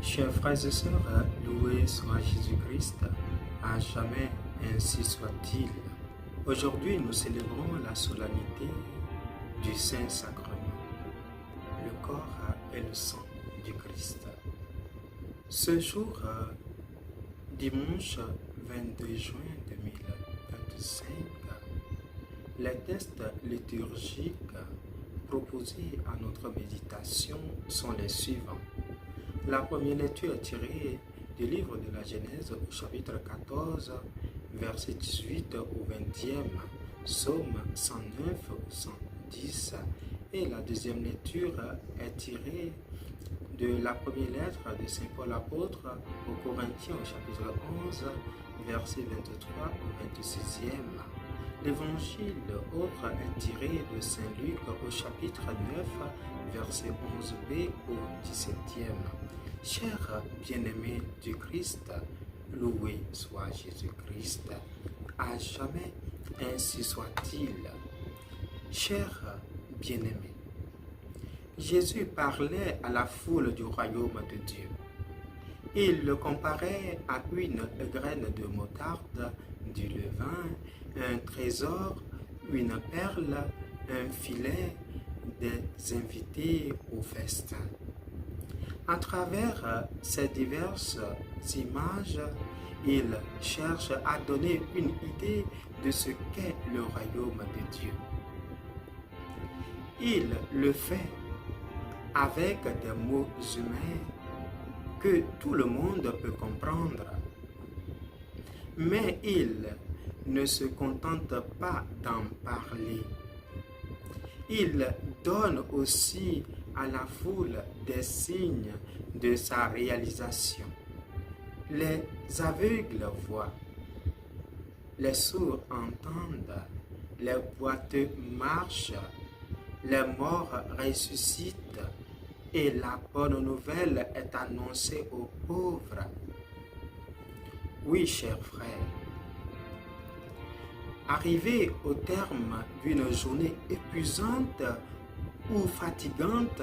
Chers frères et sœurs, loué soit Jésus-Christ, à jamais ainsi soit-il. Aujourd'hui, nous célébrons la solennité du Saint-Sacrement, le corps et le sang du Christ. Ce jour, dimanche 22 juin 2025, les textes liturgiques proposés à notre méditation sont les suivants. La première lecture est tirée du livre de la Genèse au chapitre 14, verset 18 au 20e, Psaume 109 au 110. Et la deuxième lecture est tirée de la première lettre de Saint Paul apôtre aux Corinthiens au chapitre 11, verset 23 au 26e. L'évangile autre est tiré de Saint Luc au chapitre 9, verset 11b au 17e. Chers bien-aimés du Christ, loué soit Jésus-Christ, à jamais ainsi soit-il. Chers bien-aimés, Jésus parlait à la foule du royaume de Dieu. Il le comparait à une graine de moutarde, du levain, un trésor, une perle, un filet, des invités au festin. À travers ces diverses images, il cherche à donner une idée de ce qu'est le royaume de Dieu. Il le fait avec des mots humains que tout le monde peut comprendre. Mais il ne se contente pas d'en parler. Il donne aussi à la foule des signes de sa réalisation. Les aveugles voient, les sourds entendent, les boiteux marchent, les morts ressuscitent et la bonne nouvelle est annoncée aux pauvres. Oui, chers frères, arrivé au terme d'une journée épuisante ou fatigante,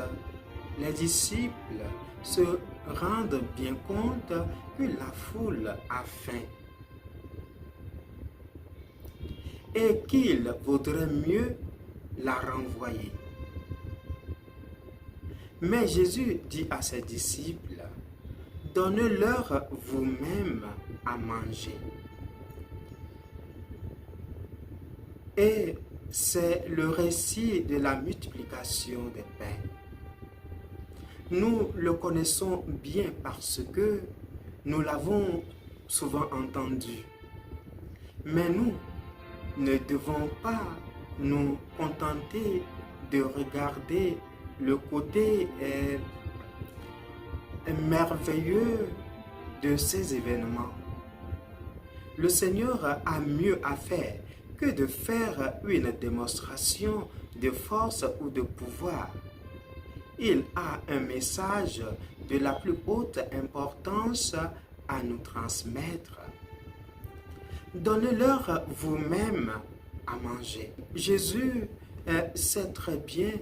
les disciples se rendent bien compte que la foule a faim et qu'il vaudrait mieux la renvoyer. Mais Jésus dit à ses disciples, « Donnez-leur vous-même à manger. » Et c'est le récit de la multiplication des pains. Nous le connaissons bien parce que nous l'avons souvent entendu. Mais nous ne devons pas nous contenter de regarder le côté merveilleux de ces événements. Le Seigneur a mieux à faire que de faire une démonstration de force ou de pouvoir. Il a un message de la plus haute importance à nous transmettre. Donnez-leur vous-même à manger. Jésus sait très bien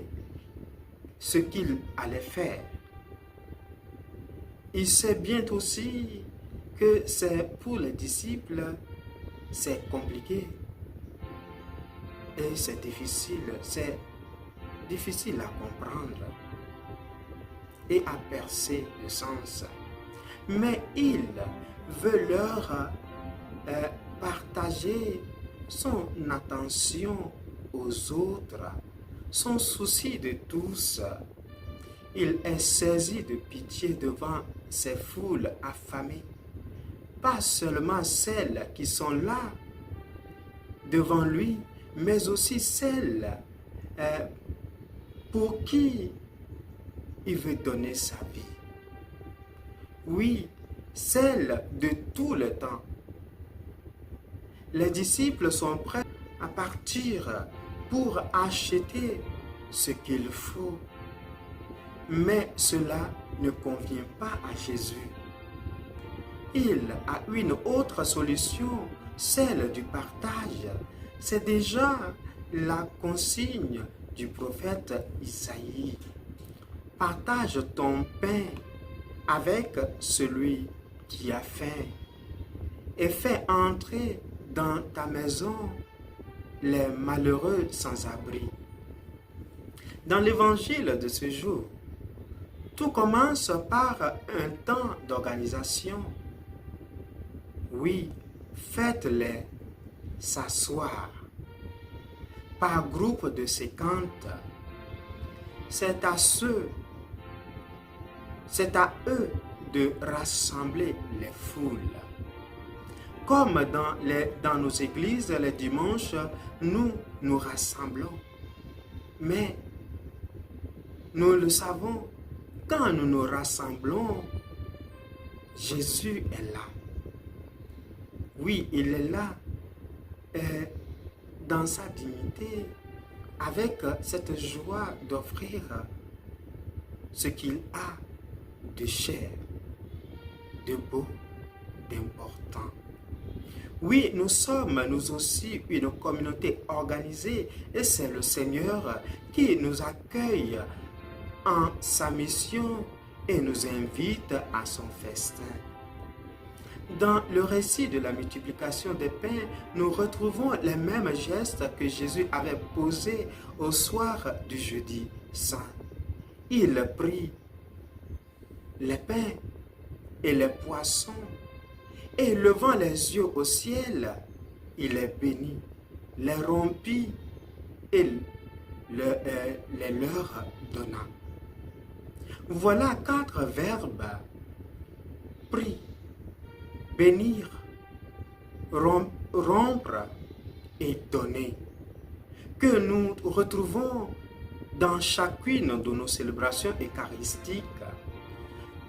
ce qu'il allait faire. Il sait bien aussi que c'est pour les disciples, c'est compliqué. Et c'est difficile à comprendre et à percer le sens. Mais il veut leur partager son attention aux autres, son souci de tous. Il est saisi de pitié devant ces foules affamées, pas seulement celles qui sont là devant lui, mais aussi celles pour qui il veut donner sa vie. Oui, celles de tout le temps. Les disciples sont prêts à partir pour acheter ce qu'il faut. Mais cela ne convient pas à Jésus. Il a une autre solution, celle du partage. C'est déjà la consigne du prophète Isaïe. Partage ton pain avec celui qui a faim et fais entrer dans ta maison les malheureux sans abri. Dans l'évangile de ce jour, tout commence par un temps d'organisation. Oui, faites-les s'asseoir par groupe de 50. C'est à eux de rassembler les foules. Comme dans nos églises, les dimanches, nous nous rassemblons. Mais nous le savons, quand nous nous rassemblons, Jésus est là. Oui, il est là, dans sa dignité, avec cette joie d'offrir ce qu'il a de cher, de beau, d'important. Oui, nous sommes, nous aussi, une communauté organisée et c'est le Seigneur qui nous accueille en sa mission et nous invite à son festin. Dans le récit de la multiplication des pains, nous retrouvons les mêmes gestes que Jésus avait posés au soir du jeudi saint. Il prit les pains et les poissons et levant les yeux au ciel, il les bénit, les rompit et les leur donna. Voilà 4 verbes: pris, bénir, rompre et donner, que nous retrouvons dans chacune de nos célébrations eucharistiques.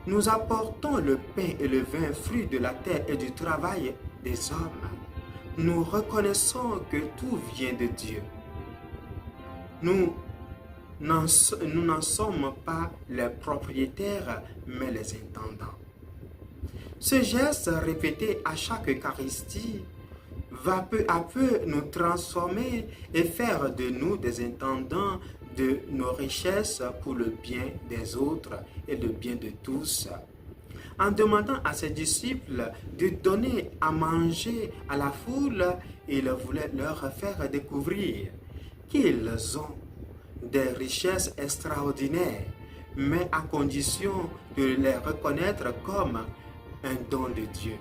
Nous apportons le pain et le vin, fruit de la terre et du travail des hommes. Nous reconnaissons que tout vient de Dieu. Nous n'en sommes pas les propriétaires, mais les intendants. Ce geste répété à chaque Eucharistie va peu à peu nous transformer et faire de nous des intendants de nos richesses pour le bien des autres et le bien de tous. En demandant à ses disciples de donner à manger à la foule, il voulait leur faire découvrir qu'ils ont des richesses extraordinaires, mais à condition de les reconnaître comme un don de Dieu.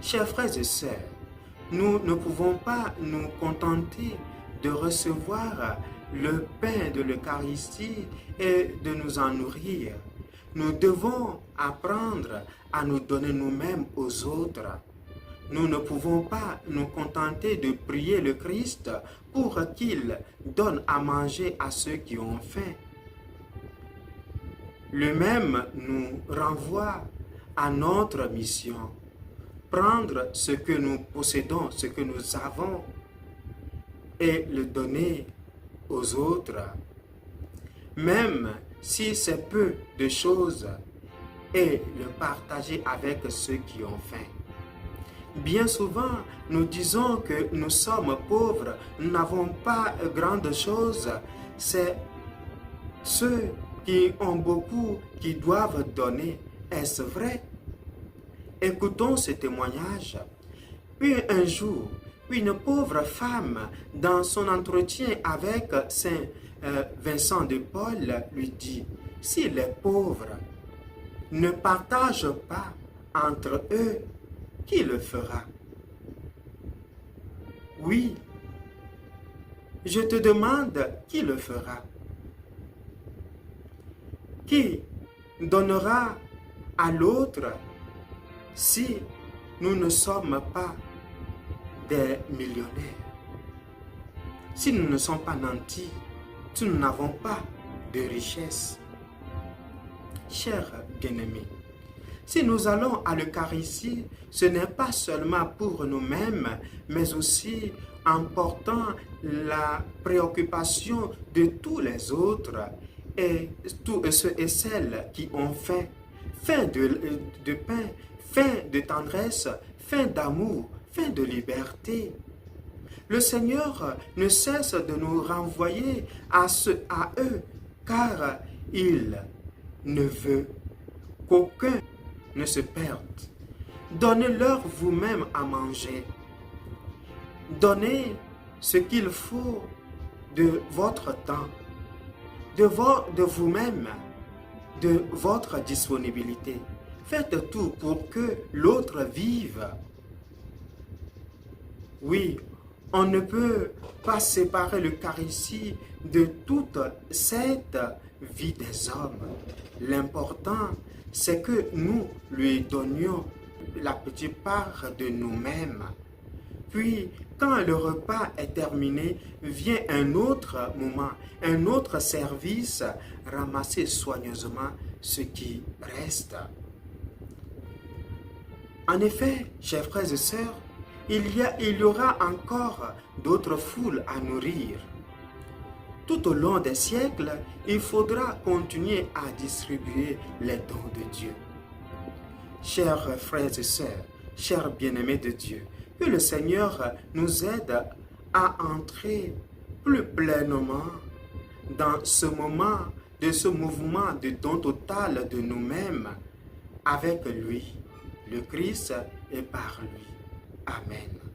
Chers frères et sœurs, nous ne pouvons pas nous contenter de recevoir le pain de l'Eucharistie et de nous en nourrir. Nous devons apprendre à nous donner nous-mêmes aux autres. Nous ne pouvons pas nous contenter de prier le Christ pour qu'il donne à manger à ceux qui ont faim. Le même nous renvoie à notre mission. Prendre ce que nous possédons, ce que nous avons, et le donner aux autres, même si c'est peu de choses, et le partager avec ceux qui ont faim. Bien souvent, nous disons que nous sommes pauvres, nous n'avons pas grande chose. C'est ceux qui ont beaucoup qui doivent donner. Est-ce vrai? Écoutons ce témoignage. Puis un jour, une pauvre femme, dans son entretien avec Saint Vincent de Paul, lui dit: si les pauvres ne partagent pas entre eux, qui le fera? Oui, je te demande, qui le fera? Qui donnera à l'autre si nous ne sommes pas des millionnaires? Si nous ne sommes pas nantis, si nous n'avons pas de richesse? Chers bien-aimés, si nous allons à l'Eucharistie, ce n'est pas seulement pour nous-mêmes, mais aussi en portant la préoccupation de tous les autres et tous ceux et celles qui ont faim. Faim de pain, faim de tendresse, faim d'amour, faim de liberté. Le Seigneur ne cesse de nous renvoyer à eux, car il ne veut qu'aucun ne se perde. Donnez-leur vous-même à manger. Donnez ce qu'il faut de votre temps, de vous-même, de votre disponibilité. Faites tout pour que l'autre vive. Oui, on ne peut pas séparer l'Eucharistie de toute cette vie des hommes. L'important, c'est que nous lui donnions la petite part de nous-mêmes. Puis, quand le repas est terminé, vient un autre moment, un autre service, ramasser soigneusement ce qui reste. En effet, chers frères et sœurs, il y aura encore d'autres foules à nourrir. Tout au long des siècles, il faudra continuer à distribuer les dons de Dieu. Chers frères et sœurs, chers bien-aimés de Dieu, que le Seigneur nous aide à entrer plus pleinement dans ce moment, de ce mouvement de don total de nous-mêmes avec lui, le Christ et par lui. Amen.